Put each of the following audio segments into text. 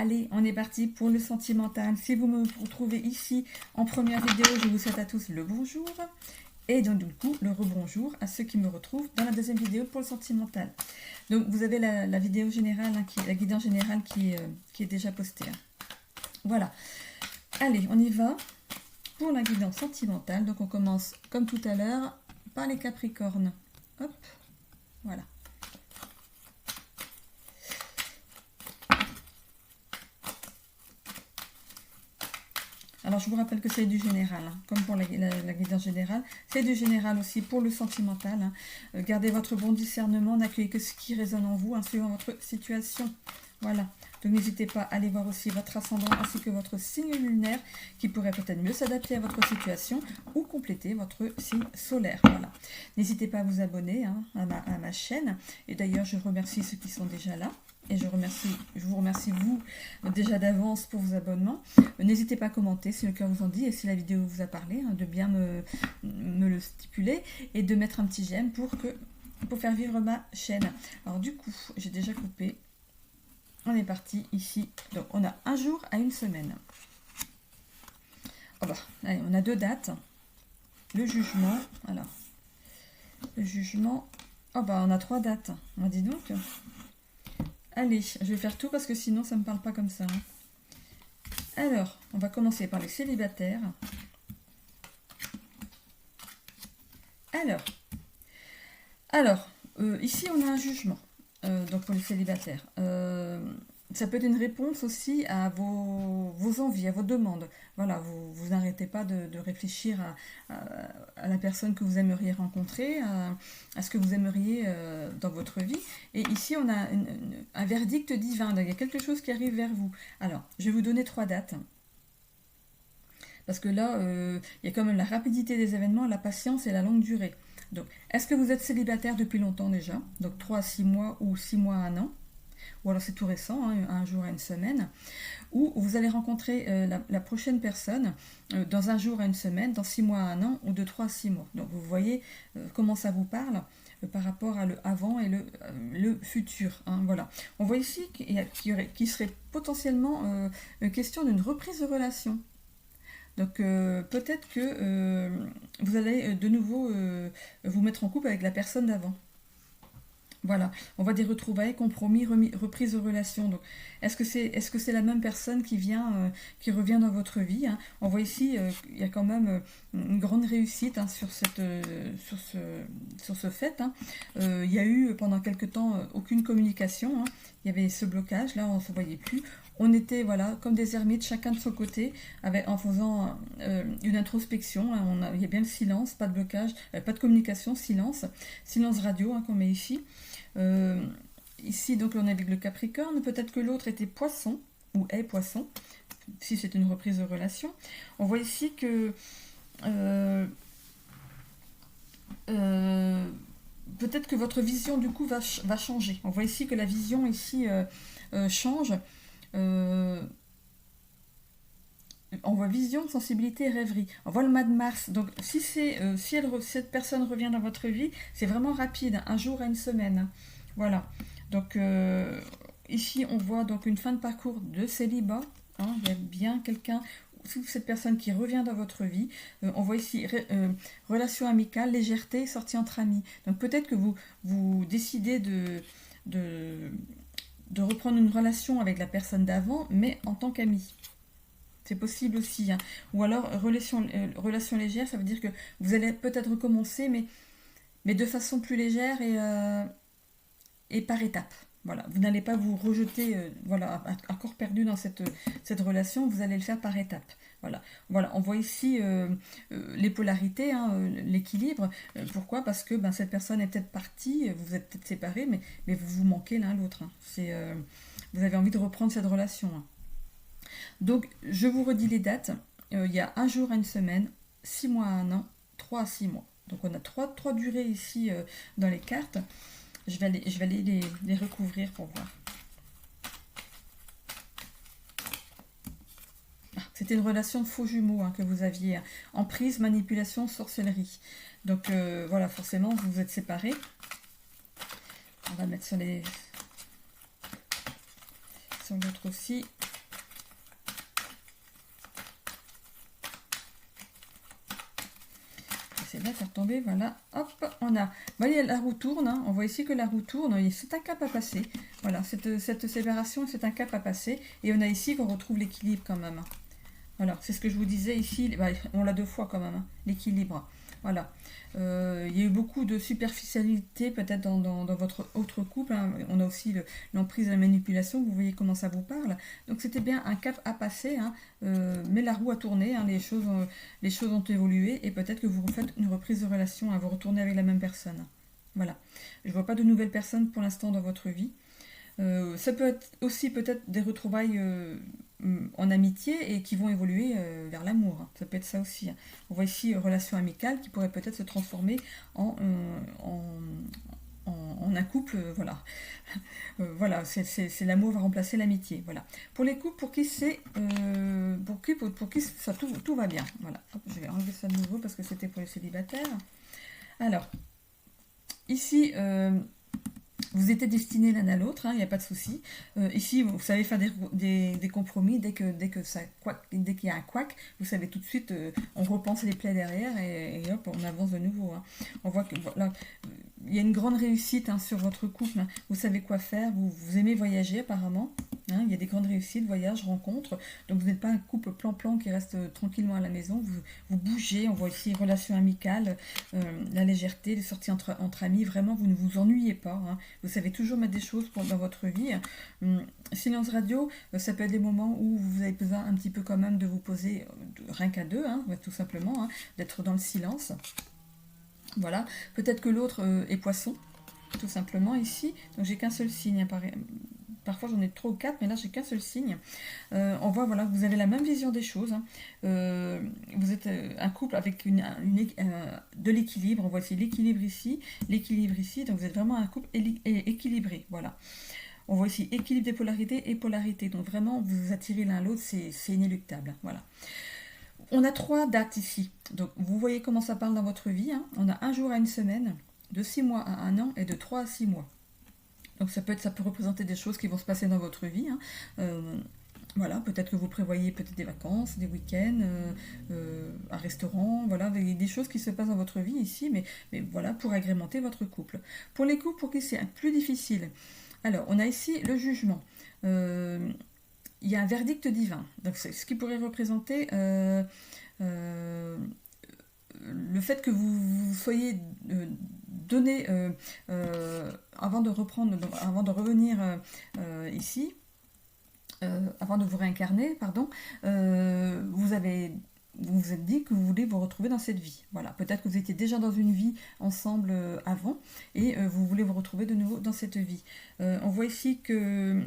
Allez, on est parti pour le sentimental. Si vous me retrouvez ici en première vidéo, je vous souhaite à tous le bonjour. Et donc du coup, le rebonjour à ceux qui me retrouvent dans la deuxième vidéo pour le sentimental. Donc vous avez la vidéo générale, hein, la guidance générale qui est déjà postée. Hein. Voilà. Allez, on y va pour la guidance sentimentale. Donc on commence comme tout à l'heure par les Capricornes. Hop, voilà. Alors, je vous rappelle que c'est du général, hein, comme pour la guidance générale. C'est du général aussi pour le sentimental. Hein. Gardez votre bon discernement, n'accueillez que ce qui résonne en vous, hein, suivant votre situation. Voilà. Donc, n'hésitez pas à aller voir aussi votre ascendant ainsi que votre signe lunaire qui pourrait peut-être mieux s'adapter à votre situation ou compléter votre signe solaire. Voilà. N'hésitez pas à vous abonner, hein, à ma chaîne. Et d'ailleurs, je remercie ceux qui sont déjà là. Et je vous remercie vous déjà d'avance pour vos abonnements. N'hésitez pas à commenter si le cœur vous en dit et si la vidéo vous a parlé, hein, de bien me le stipuler et de mettre un petit j'aime pour faire vivre ma chaîne. Alors du coup, j'ai déjà coupé. On est parti ici. Donc on a un jour à une semaine. Oh bah, allez, on a deux dates. Le jugement. Alors, le jugement. Oh bah, on a trois dates. On dit donc. Allez, je vais faire tout parce que sinon ça ne me parle pas comme ça. Hein. Alors, on va commencer par les célibataires. Alors, ici on a un jugement, donc pour les célibataires. Ça peut être une réponse aussi à vos envies, à vos demandes. Voilà, vous n'arrêtez pas de réfléchir à la personne que vous aimeriez rencontrer, à ce que vous aimeriez dans votre vie. Et ici, on a un verdict divin. Il y a quelque chose qui arrive vers vous. Alors, je vais vous donner trois dates. Parce que là, il y a quand même la rapidité des événements, la patience et la longue durée. Donc, est-ce que vous êtes célibataire depuis longtemps déjà? Donc, 3 à 6 mois ou 6 mois à 1 an. Ou alors c'est tout récent, hein, un jour à une semaine, ou vous allez rencontrer la prochaine personne dans un jour à une semaine, dans 6 mois à 1 an, ou de 3 à 6 mois. Donc vous voyez comment ça vous parle par rapport à le avant et le futur. Hein, voilà. On voit ici qu'il serait potentiellement question d'une reprise de relation. Donc peut-être que vous allez de nouveau vous mettre en couple avec la personne d'avant. Voilà, on voit des retrouvailles, compromis, reprise de relation. Donc, est-ce que c'est la même personne qui revient dans votre vie, hein? On voit ici, il y a quand même une grande réussite, hein, sur ce fait. Hein. Il y a eu pendant quelque temps aucune communication. Hein. Il y avait ce blocage, là on ne se voyait plus. On était voilà comme des ermites, chacun de son côté, en faisant une introspection. Hein. Il y a bien le silence, pas de blocage, pas de communication, silence radio, hein, qu'on met ici. Ici, donc, on est avec le Capricorne. Peut-être que l'autre était Poisson, ou est Poisson, si c'est une reprise de relation. On voit ici que peut-être que votre vision, du coup, va changer. On voit ici que la vision, ici, change. On voit vision, sensibilité, rêverie. On voit le mois de mars. Donc, si cette personne revient dans votre vie, c'est vraiment rapide, un jour à une semaine. Voilà. Donc, ici, on voit donc une fin de parcours de célibat. Hein. Il y a bien quelqu'un, cette personne qui revient dans votre vie. On voit ici relation amicale, légèreté, sortie entre amis. Donc, peut-être que vous décidez de reprendre une relation avec la personne d'avant, mais en tant qu'ami. C'est possible aussi. Hein. Ou alors, relation légère, ça veut dire que vous allez peut-être recommencer, mais de façon plus légère et par étapes. Voilà. Vous n'allez pas vous rejeter à corps perdu dans cette relation, vous allez le faire par étapes. Voilà. On voit ici les polarités, hein, l'équilibre. Pourquoi? Parce que cette personne est peut-être partie, vous êtes peut-être séparés, mais vous vous manquez l'un l'autre. Hein. Vous avez envie de reprendre cette relation. Hein. Donc, je vous redis les dates. Il y a un jour à une semaine, 6 mois à 1 an, 3 à 6 mois. Donc, on a trois durées ici dans les cartes. Je vais aller les recouvrir pour voir. C'était une relation de faux jumeaux, hein, que vous aviez. Hein. Emprise, manipulation, sorcellerie. Donc, voilà, forcément, vous vous êtes séparés. On va mettre sur l'autre aussi. la faire tomber, voilà, hop, on a, vous voyez, la roue tourne, hein, on voit ici que la roue tourne, c'est un cap à passer, voilà, cette séparation, c'est un cap à passer, et on a ici qu'on retrouve l'équilibre quand même. Voilà, c'est ce que je vous disais ici, bah, on l'a deux fois quand même, hein, l'équilibre. Voilà. Il y a eu beaucoup de superficialité peut-être dans votre autre couple. Hein. On a aussi l'emprise de la manipulation, vous voyez comment ça vous parle. Donc c'était bien un cap à passer, hein, mais la roue a tourné, hein, les choses ont évolué et peut-être que vous refaites une reprise de relation, hein, vous retournez avec la même personne. Voilà. Je ne vois pas de nouvelles personnes pour l'instant dans votre vie. Ça peut être aussi peut-être des retrouvailles en amitié et qui vont évoluer vers l'amour. Hein. Ça peut être ça aussi. Hein. On voit ici relation amicale qui pourrait peut-être se transformer en un couple. Voilà, voilà, c'est l'amour va remplacer l'amitié. Voilà. Pour les couples, pour qui c'est, pour qui ça tout va bien. Voilà. Hop, je vais enlever ça de nouveau parce que c'était pour les célibataires. Alors, ici. Vous êtes destinés l'un à l'autre, il n'y a pas de souci. Ici, vous savez faire des compromis dès qu'il y a un couac, vous savez tout de suite, on repense les plaies derrière et hop, on avance de nouveau. Hein. On voit que voilà, il y a une grande réussite hein, sur votre couple. Hein. Vous savez quoi faire, vous aimez voyager apparemment. Hein, il y a des grandes réussites, voyages, rencontres. Donc vous n'êtes pas un couple plan-plan qui reste tranquillement à la maison. Vous bougez, on voit ici relations amicales, la légèreté, les sorties entre amis. Vraiment, vous ne vous ennuyez pas. Hein. Vous savez toujours mettre des choses dans votre vie. Silence radio, ça peut être des moments où vous avez besoin un petit peu quand même de vous poser, rien qu'à deux, hein, tout simplement, hein, d'être dans le silence. Voilà, peut-être que l'autre est poisson, tout simplement ici. Donc j'ai qu'un seul signe, hein, parfois j'en ai 3 ou 4, mais là j'ai qu'un seul signe. On voit voilà, vous avez la même vision des choses. Hein. Vous êtes un couple avec de l'équilibre. On voit ici l'équilibre ici. Donc vous êtes vraiment un couple équilibré. Voilà. On voit ici équilibre des polarités et polarité. Donc vraiment, vous vous attirez l'un l'autre, c'est inéluctable. Voilà. On a 3 dates ici. Donc vous voyez comment ça parle dans votre vie. Hein. On a un jour à une semaine, de 6 mois à 1 an et de 3 à 6 mois. Donc ça peut représenter des choses qui vont se passer dans votre vie. Hein. Voilà, peut-être que vous prévoyez peut-être des vacances, des week-ends, un restaurant, voilà, des choses qui se passent dans votre vie ici, mais voilà, pour agrémenter votre couple. Pour les couples pour qui c'est plus difficile, alors on a ici le jugement. Il y a un verdict divin, donc c'est ce qui pourrait représenter le fait que vous soyez donné avant de revenir ici, avant de vous réincarner, pardon, vous vous êtes dit que vous voulez vous retrouver dans cette vie. Voilà, peut-être que vous étiez déjà dans une vie ensemble avant et vous voulez vous retrouver de nouveau dans cette vie. On voit ici que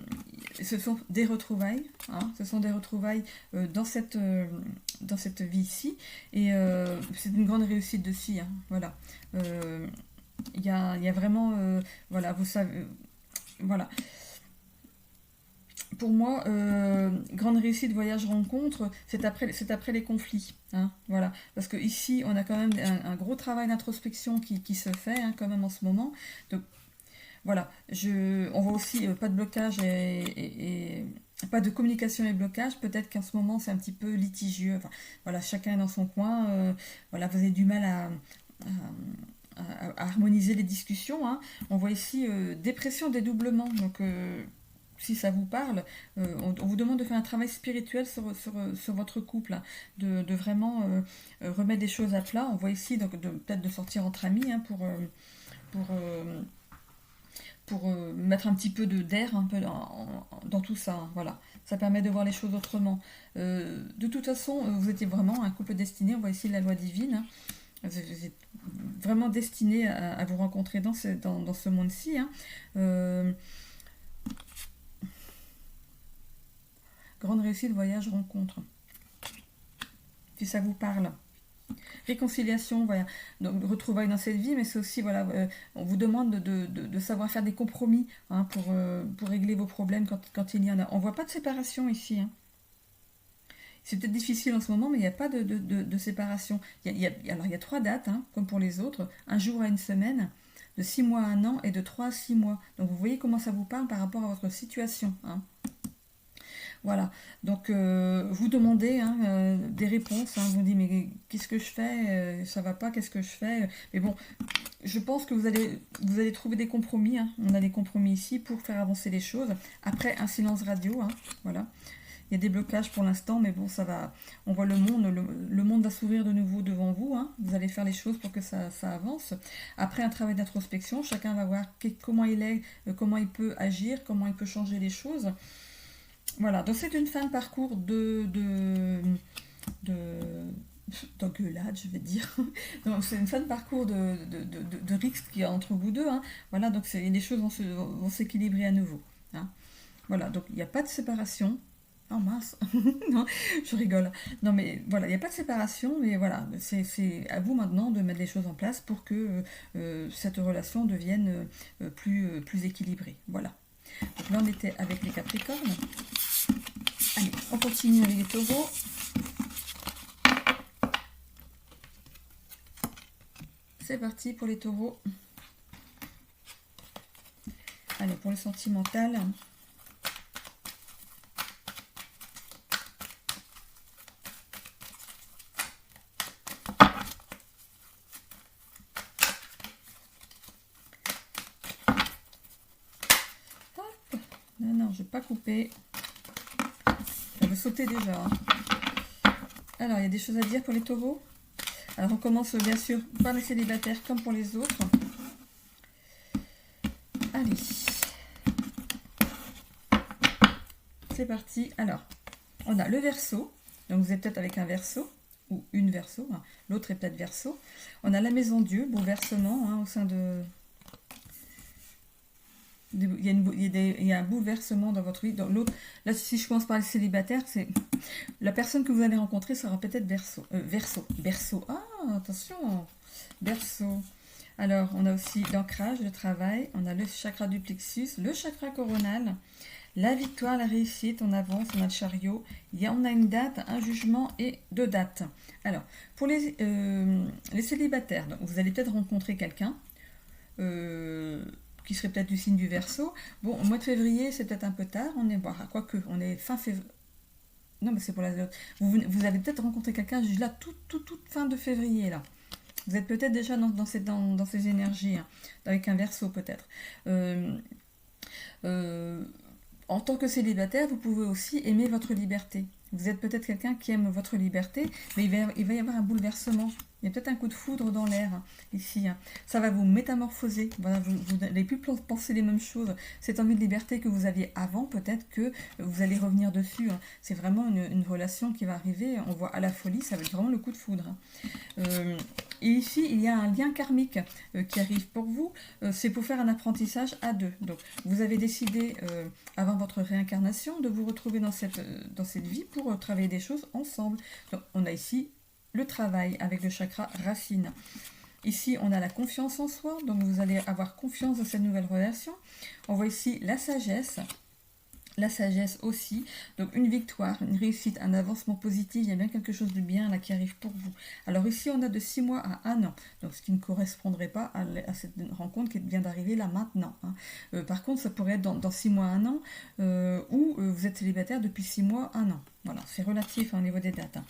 ce sont des retrouvailles, hein, ce sont des retrouvailles dans cette vie ici et c'est une grande réussite dessus. Hein, voilà, il y a vraiment, voilà, vous savez, voilà. Pour moi, grande réussite, voyage, rencontre, c'est après les conflits. Hein, voilà. Parce que ici, on a quand même un gros travail d'introspection qui se fait hein, quand même en ce moment. Donc voilà, on voit aussi pas de blocage et pas de communication et blocage. Peut-être qu'en ce moment, c'est un petit peu litigieux. Enfin, voilà, chacun est dans son coin. Voilà, vous avez du mal à harmoniser les discussions. Hein. On voit ici dépression, dédoublement. Donc si ça vous parle, on vous demande de faire un travail spirituel sur votre couple, hein, de vraiment remettre des choses à plat. On voit ici donc peut-être de sortir entre amis hein, pour mettre un petit peu d'air un peu dans tout ça. Hein, voilà. Ça permet de voir les choses autrement. De toute façon, vous étiez vraiment un couple destiné. On voit ici la loi divine. Hein. Vous êtes vraiment destiné à vous rencontrer dans ce monde-ci. Hein. Grande réussite, voyage, rencontre. Si ça vous parle. Réconciliation, voilà. Donc retrouvailles dans cette vie, mais c'est aussi, voilà, on vous demande de savoir faire des compromis hein, pour régler vos problèmes quand il y en a. On ne voit pas de séparation ici. Hein. C'est peut-être difficile en ce moment, mais il n'y a pas de séparation. Alors il y a 3 dates, hein, comme pour les autres. Un jour à une semaine, de 6 mois à 1 an et de 3 à 6 mois. Donc vous voyez comment ça vous parle par rapport à votre situation. Hein. Voilà, donc vous demandez hein, des réponses, hein. Vous dites mais qu'est-ce que je fais? Ça va pas, qu'est-ce que je fais? Mais bon, je pense que vous allez trouver des compromis, hein. On a des compromis ici pour faire avancer les choses. Après, un silence radio, hein, voilà. Il y a des blocages pour l'instant, mais bon, ça va. On voit le monde va s'ouvrir de nouveau devant vous, hein. Vous allez faire les choses pour que ça avance. Après un travail d'introspection, chacun va voir comment il est, comment il peut agir, comment il peut changer les choses. Voilà, donc c'est une fin de parcours de d'engueulade, je vais dire. Donc c'est une fin de parcours de risque qu'il y a entre vous deux, hein. Voilà, donc les choses vont s'équilibrer à nouveau, hein. Voilà, donc il n'y a pas de séparation. Oh mince, non, je rigole. Non mais voilà, il n'y a pas de séparation, mais voilà, c'est à vous maintenant de mettre les choses en place pour que cette relation devienne plus équilibrée. Voilà. Donc là on était avec les Capricornes. Allez, on continue avec les Taureaux. C'est parti pour les Taureaux. Allez, pour le sentimental. Hop. Non, je vais pas couper. Ça veut sauter déjà, hein. Alors, il y a des choses à dire pour les Taureaux. Alors, on commence bien sûr par les célibataires comme pour les autres. Allez. C'est parti. Alors, on a le Verseau. Donc, vous êtes peut-être avec un Verseau ou une Verseau. Hein. L'autre est peut-être Verseau. On a la Maison Dieu, bouleversement hein, au sein de... Il y a un bouleversement dans votre vie. Dans l'autre, là, si je commence par le célibataire, c'est la personne que vous allez rencontrer sera peut-être Verseau. Ah, attention, Verseau. Alors, on a aussi l'ancrage, le travail. On a le chakra du plexus, le chakra coronal, la victoire, la réussite. On avance, on a le chariot. On a une date, un jugement et 2 dates. Alors, pour les célibataires, donc, vous allez peut-être rencontrer quelqu'un. Qui serait peut-être du signe du Verseau. Bon, au mois de février, c'est peut-être un peu tard. On est, quoique, on est fin février. Non, mais c'est pour la vous avez peut-être rencontré quelqu'un juste là, toute fin de février, là. Vous êtes peut-être déjà dans ces énergies, hein, avec un Verseau, peut-être. En tant que célibataire, vous pouvez aussi aimer votre liberté. Vous êtes peut-être quelqu'un qui aime votre liberté, mais il va y avoir un bouleversement. Il y a peut-être un coup de foudre dans l'air, hein, ici. Hein. Ça va vous métamorphoser. Voilà, vous n'allez plus penser les mêmes choses. Cette envie de liberté que vous aviez avant, peut-être que vous allez revenir dessus. Hein. C'est vraiment une relation qui va arriver. On voit à la folie, ça va être vraiment le coup de foudre. Hein. Et ici, il y a un lien karmique qui arrive pour vous. C'est pour faire un apprentissage à deux. Donc, vous avez décidé, avant votre réincarnation, de vous retrouver dans cette vie pour travailler des choses ensemble. Donc, on a ici le travail avec le chakra racine. Ici, on a la confiance en soi, donc vous allez avoir confiance dans cette nouvelle relation. On voit ici la sagesse aussi, donc une victoire, une réussite, un avancement positif, il y a bien quelque chose de bien là qui arrive pour vous. Alors ici, on a de 6 mois à 1 an, donc ce qui ne correspondrait pas à cette rencontre qui vient d'arriver là maintenant. Hein. Par contre, ça pourrait être dans 6 mois, 1 an, ou vous êtes célibataire depuis 6 mois, 1 an. Voilà, c'est relatif hein, au niveau des dates. Hein.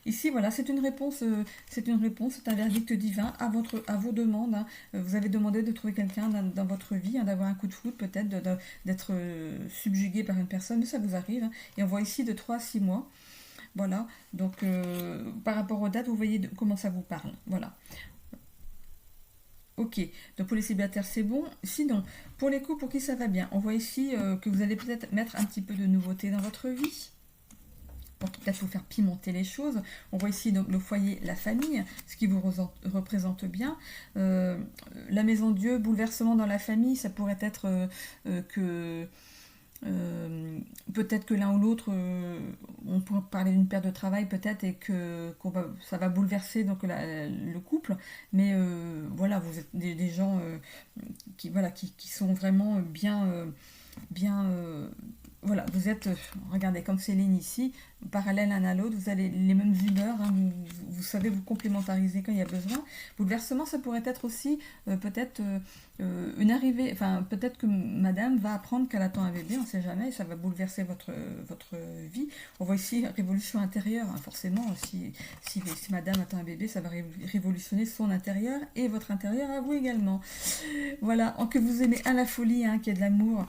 Ici, voilà, c'est une réponse, c'est un verdict divin à vos demandes. Hein. Vous avez demandé de trouver quelqu'un dans votre vie, hein, d'avoir un coup de foudre peut-être, d'être subjugué par une personne, mais ça vous arrive. Hein. Et on voit ici de 3 à 6 mois. Voilà, donc par rapport aux dates, vous voyez comment ça vous parle. Voilà. Ok, donc pour les célibataires c'est bon. Sinon, pour les couples pour qui ça va bien, on voit ici que vous allez peut-être mettre un petit peu de nouveauté dans votre vie. Pour peut-être vous faire pimenter les choses. On voit ici donc le foyer, la famille, ce qui vous représente bien. La maison Dieu, bouleversement dans la famille, ça pourrait être que peut-être que l'un ou l'autre, on pourrait parler d'une perte de travail peut-être et ça va bouleverser donc le couple. Mais voilà, vous êtes des gens qui sont vraiment bien. Voilà, vous êtes, regardez, comme Céline ici, parallèles l'un à l'autre, vous avez les mêmes humeurs, hein, vous savez vous complémentariser quand il y a besoin. Bouleversement, ça pourrait être aussi peut-être une arrivée, enfin peut-être que madame va apprendre qu'elle attend un bébé, on ne sait jamais, et ça va bouleverser votre vie. On voit ici révolution intérieure, hein, forcément, si madame attend un bébé, ça va révolutionner son intérieur et votre intérieur à vous également. Voilà, en que vous aimez à la folie, hein, qu'il y ait de l'amour,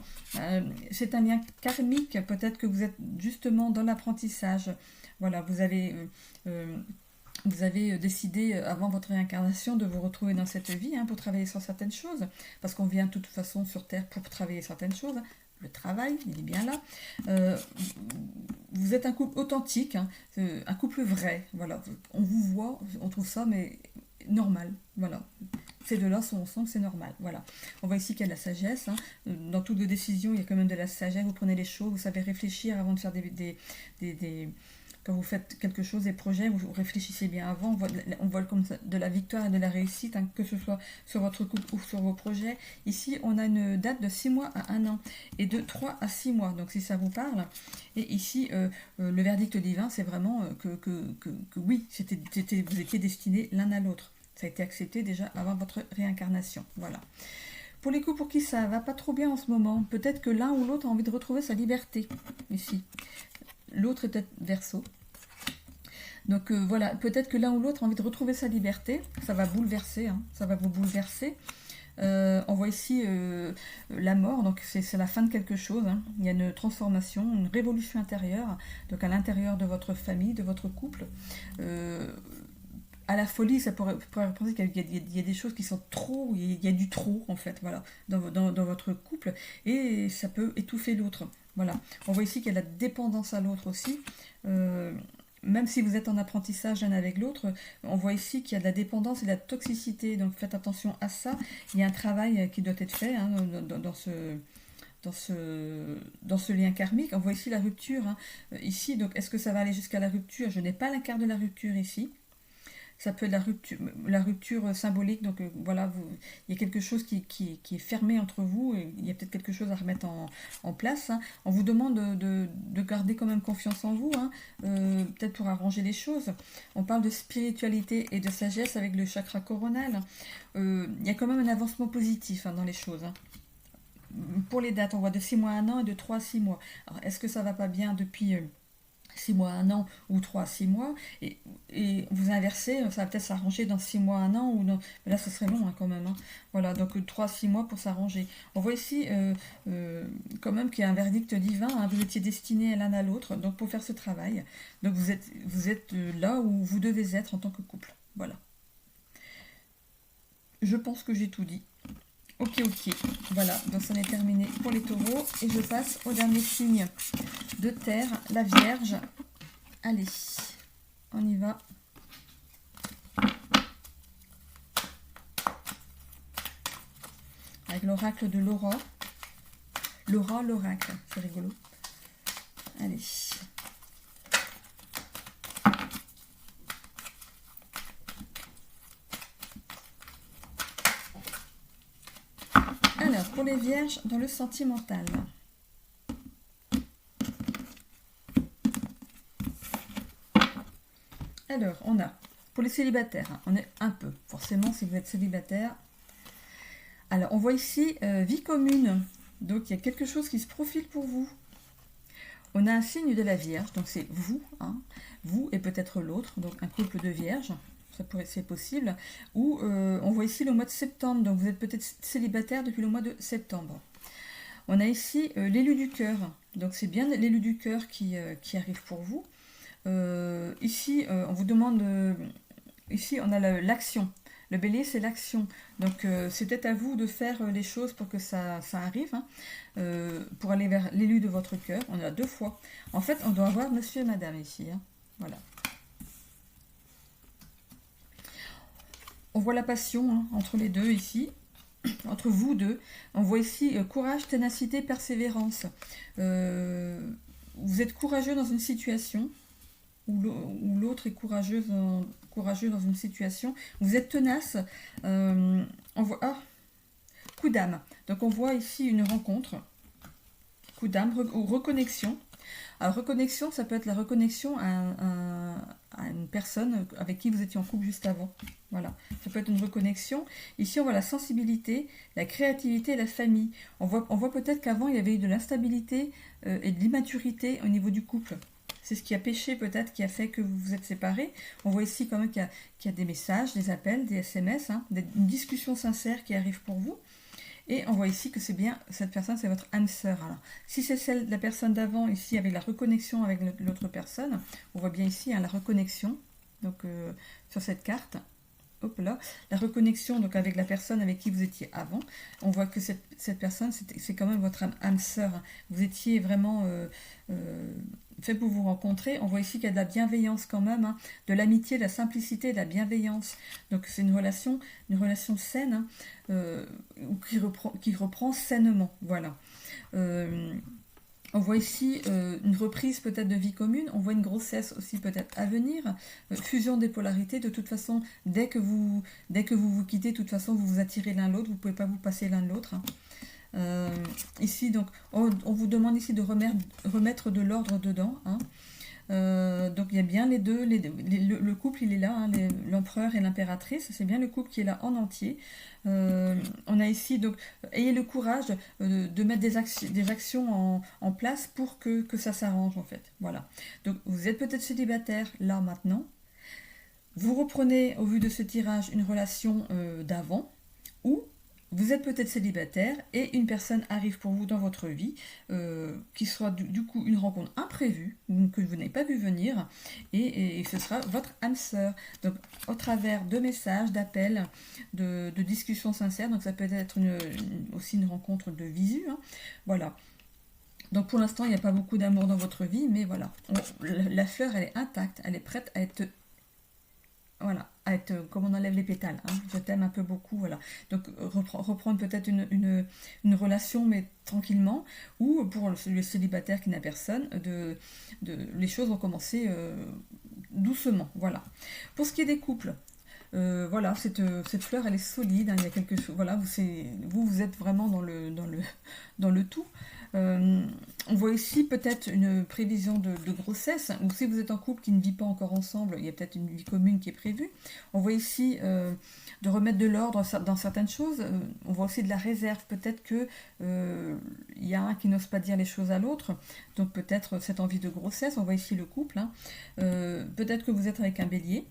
c'est un lien karmique, peut-être que vous êtes justement dans l'apprentissage. Voilà, vous avez décidé avant votre réincarnation de vous retrouver dans cette vie, hein, pour travailler sur certaines choses, parce qu'on vient de toute façon sur Terre pour travailler certaines choses. Le travail, il est bien là. Vous êtes un couple authentique, hein, un couple vrai. Voilà, on vous voit, on trouve ça, mais normal. Voilà. Ces deux-là sont ensemble, c'est normal. Voilà. On voit ici qu'il y a de la sagesse, hein. Dans toutes vos décisions, il y a quand même de la sagesse. Vous prenez les choses, vous savez réfléchir avant de faire quand vous faites quelque chose, des projets, vous réfléchissez bien avant. On voit comme ça, de la victoire et de la réussite, hein, que ce soit sur votre couple ou sur vos projets. Ici, on a une date de 6 mois à 1 an et de 3 à 6 mois. Donc, si ça vous parle. Et ici, le verdict divin, c'est vraiment que oui, vous étiez destinés l'un à l'autre. Ça a été accepté déjà avant votre réincarnation. Voilà. Pour les coups pour qui ça va pas trop bien en ce moment, peut-être que l'un ou l'autre a envie de retrouver sa liberté. Ici. L'autre est peut-être Verseau. Donc voilà, peut-être que l'un ou l'autre a envie de retrouver sa liberté. Ça va bouleverser, hein, ça va vous bouleverser. On voit ici la mort, donc c'est la fin de quelque chose, hein. Il y a une transformation, une révolution intérieure, donc à l'intérieur de votre famille, de votre couple. À la folie, ça pourrait penser qu'il y a des choses qui sont trop, il y a du trop en fait, voilà, dans votre couple, et ça peut étouffer l'autre. Voilà. On voit ici qu'il y a la dépendance à l'autre aussi. Même si vous êtes en apprentissage l'un avec l'autre, on voit ici qu'il y a de la dépendance et de la toxicité. Donc faites attention à ça. Il y a un travail qui doit être fait, hein, dans ce lien karmique. On voit ici la rupture, hein. Ici, donc est-ce que ça va aller jusqu'à la rupture? Je n'ai pas la carte de la rupture ici. Ça peut être la rupture symbolique, donc voilà, il y a quelque chose qui est fermé entre vous, et il y a peut-être quelque chose à remettre en place, hein. On vous demande de garder quand même confiance en vous, hein, peut-être pour arranger les choses. On parle de spiritualité et de sagesse avec le chakra coronal. Il y a quand même un avancement positif, hein, dans les choses, hein. Pour les dates, on voit de 6 mois à 1 an et de 3 à 6 mois. Alors, est-ce que ça va pas bien depuis 6 mois, 1 an ou 3 à 6 mois, et vous inversez, ça va peut-être s'arranger dans 6 mois, 1 an, ou non, mais là ce serait long, hein, quand même, hein. Voilà, donc 3 à 6 mois pour s'arranger. On voit ici quand même qu'il y a un verdict divin, hein, vous étiez destinés l'un à l'autre, donc pour faire ce travail, donc vous êtes là où vous devez être en tant que couple. Voilà. Je pense que j'ai tout dit. Ok, voilà, donc ça en est terminé pour les taureaux, et je passe au dernier signe de terre, la Vierge. Allez, on y va. Avec l'oracle de Laura. Laura, l'oracle, c'est rigolo. Allez. Alors, pour les Vierges, dans le sentimental. Alors, on a, pour les célibataires, hein, on est un peu, forcément, si vous êtes célibataire. Alors, on voit ici vie commune. Donc, il y a quelque chose qui se profile pour vous. On a un signe de la Vierge, donc c'est vous, hein, vous et peut-être l'autre, donc un couple de Vierges. C'est possible, ou on voit ici le mois de septembre, donc vous êtes peut-être célibataire depuis le mois de septembre. On a ici l'élu du cœur, donc c'est bien l'élu du cœur qui arrive pour vous. Ici, on vous demande, ici on a l'action. Le bélier, c'est l'action. Donc c'est peut-être à vous de faire les choses pour que ça arrive, hein, pour aller vers l'élu de votre cœur. On a 2 fois. En fait, on doit avoir monsieur et madame ici, hein. Voilà. On voit la passion, hein, entre les deux ici, entre vous deux. On voit ici courage, ténacité, persévérance. Vous êtes courageux dans une situation, ou l'autre est courageux dans une situation. Vous êtes tenace. On voit coup d'âme. Donc on voit ici une rencontre, coup d'âme ou reconnexion. Alors, reconnexion, ça peut être la reconnexion à une personne avec qui vous étiez en couple juste avant. Voilà, ça peut être une reconnexion. Ici, on voit la sensibilité, la créativité et la famille. On voit peut-être qu'avant, il y avait eu de l'instabilité et de l'immaturité au niveau du couple. C'est ce qui a péché peut-être, qui a fait que vous vous êtes séparés. On voit ici quand même qu'il y a des messages, des appels, des SMS, hein, une discussion sincère qui arrive pour vous. Et on voit ici que c'est bien, cette personne, c'est votre âme sœur. Alors, si c'est la personne d'avant, ici, avec la reconnexion avec l'autre personne, on voit bien ici hein, la reconnexion, donc sur cette carte. Hop là, la reconnexion donc avec la personne avec qui vous étiez avant. On voit que cette personne, c'est quand même votre âme sœur. Vous étiez vraiment fait pour vous rencontrer. On voit ici qu'il y a de la bienveillance quand même, hein, de l'amitié, de la simplicité, de la bienveillance. Donc c'est une relation saine, hein, qui reprend sainement. Voilà. On voit ici une reprise peut-être de vie commune, on voit une grossesse aussi peut-être à venir, fusion des polarités, de toute façon, dès que vous vous quittez, de toute façon, vous vous attirez l'un l'autre, vous ne pouvez pas vous passer l'un de l'autre. Hein. Ici, donc, on vous demande ici de remettre de l'ordre dedans. Hein. Donc il y a bien les deux, le couple il est là, hein, l'empereur et l'impératrice, c'est bien le couple qui est là en entier. On a ici, donc, ayez le courage de mettre des actions en place pour que ça s'arrange en fait. Voilà. Donc vous êtes peut-être célibataire là maintenant. Vous reprenez au vu de ce tirage une relation d'avant ou vous êtes peut-être célibataire et une personne arrive pour vous dans votre vie, qui sera du coup une rencontre imprévue, que vous n'avez pas vu venir, et ce sera votre âme sœur. Donc au travers de messages, d'appels, de discussions sincères, donc ça peut être aussi une rencontre de visu. Hein. Voilà. Donc pour l'instant, il n'y a pas beaucoup d'amour dans votre vie, mais voilà. La fleur, elle est intacte, elle est prête à être... Voilà, à être comme on enlève les pétales. Hein. Je t'aime un peu beaucoup, voilà. Donc reprendre peut-être une relation, mais tranquillement, ou pour le célibataire qui n'a personne, les choses vont commencer doucement, voilà. Pour ce qui est des couples, voilà, cette fleur, elle est solide. Hein, il y a quelque chose. Voilà, vous êtes vraiment dans le tout. On voit ici peut-être une prévision de grossesse, ou si vous êtes en couple qui ne vit pas encore ensemble, il y a peut-être une vie commune qui est prévue. On voit ici de remettre de l'ordre dans certaines choses. On voit aussi de la réserve. Peut-être que il y a un qui n'ose pas dire les choses à l'autre, donc peut-être cette envie de grossesse. On voit ici le couple. Hein. Peut-être que vous êtes avec un bélier.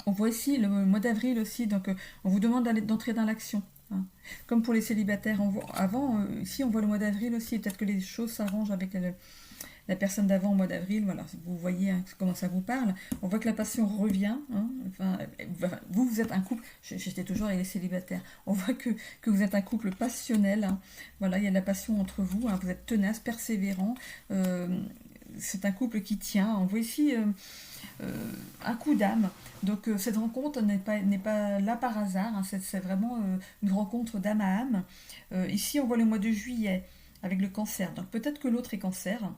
On voit ici le mois d'avril aussi, donc on vous demande d'entrer dans l'action. Hein. Comme pour les célibataires avant, ici on voit le mois d'avril aussi, peut-être que les choses s'arrangent avec la personne d'avant au mois d'avril, voilà, vous voyez hein, comment ça vous parle. On voit que la passion revient, hein, enfin, vous êtes un couple, j'étais toujours avec les célibataires, on voit que vous êtes un couple passionnel, hein. Voilà, il y a de la passion entre vous, hein, vous êtes tenace, persévérant, c'est un couple qui tient. On voit ici un coup d'âme. Donc cette rencontre n'est pas là par hasard. Hein. C'est vraiment une rencontre d'âme à âme. Ici, on voit le mois de juillet avec le cancer. Donc peut-être que l'autre est cancer.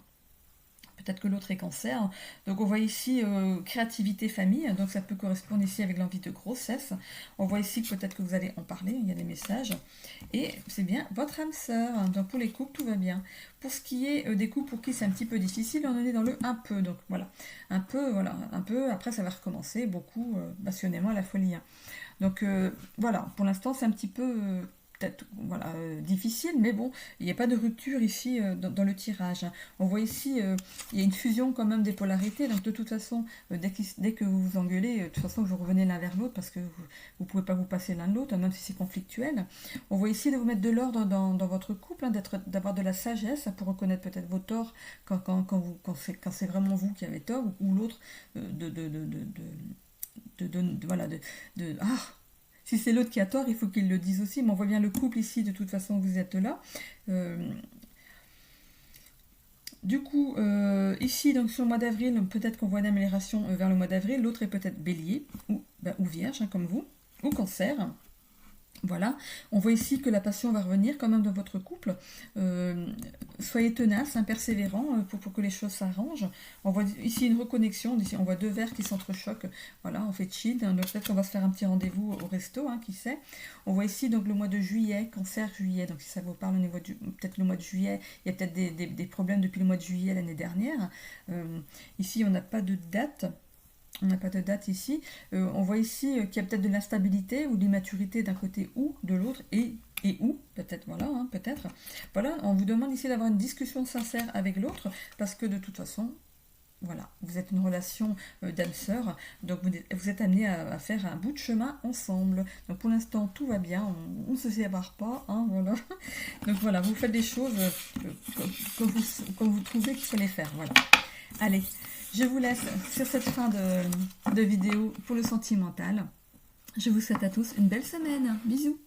Peut-être que l'autre est cancer. Donc on voit ici créativité famille, donc ça peut correspondre ici avec l'envie de grossesse. On voit ici que peut-être que vous allez en parler, il y a des messages. Et c'est bien votre âme sœur. Donc pour les couples, tout va bien. Pour ce qui est des couples pour qui c'est un petit peu difficile, on est dans le un peu. Donc voilà, un peu, après ça va recommencer, beaucoup, passionnément à la folie. Hein. Donc voilà, pour l'instant c'est un petit peu... peut-être voilà, difficile, mais bon, il n'y a pas de rupture ici dans le tirage. Hein. On voit ici, il y a une fusion quand même des polarités, donc de toute façon, dès que vous vous engueulez, de toute façon, vous revenez l'un vers l'autre parce que vous ne pouvez pas vous passer l'un de l'autre, même si c'est conflictuel. On voit ici de vous mettre de l'ordre dans votre couple, hein, d'avoir de la sagesse pour reconnaître peut-être vos torts quand c'est vraiment vous qui avez tort, ou l'autre si c'est l'autre qui a tort, il faut qu'il le dise aussi. Mais on voit bien le couple ici, de toute façon, vous êtes là. Du coup, ici, donc sur le mois d'avril, peut-être qu'on voit une amélioration vers le mois d'avril. L'autre est peut-être bélier, ou vierge, hein, comme vous, ou cancer. Voilà, on voit ici que la passion va revenir quand même dans votre couple. Soyez tenace, persévérant pour que les choses s'arrangent. On voit ici une reconnexion, ici on voit deux verres qui s'entrechoquent. Voilà, on fait chill, donc peut-être qu'on va se faire un petit rendez-vous au resto, qui sait. On voit ici donc le mois de juillet, cancer juillet, donc si ça vous parle au niveau du, peut-être le mois de juillet, il y a peut-être des problèmes depuis le mois de juillet l'année dernière. Ici on n'a pas de date. On n'a pas de date ici. On voit ici qu'il y a peut-être de l'instabilité ou de l'immaturité d'un côté ou de l'autre et où, peut-être, voilà, peut-être. Voilà, on vous demande ici d'avoir une discussion sincère avec l'autre parce que de toute façon, voilà, vous êtes une relation d'âme-sœur, donc vous êtes amené à faire un bout de chemin ensemble. Donc pour l'instant, tout va bien, on ne se sépare pas, voilà. Donc voilà, vous faites des choses comme vous trouvez qu'il faut les faire, voilà. Allez, je vous laisse sur cette fin de vidéo pour le sentimental. Je vous souhaite à tous une belle semaine. Bisous.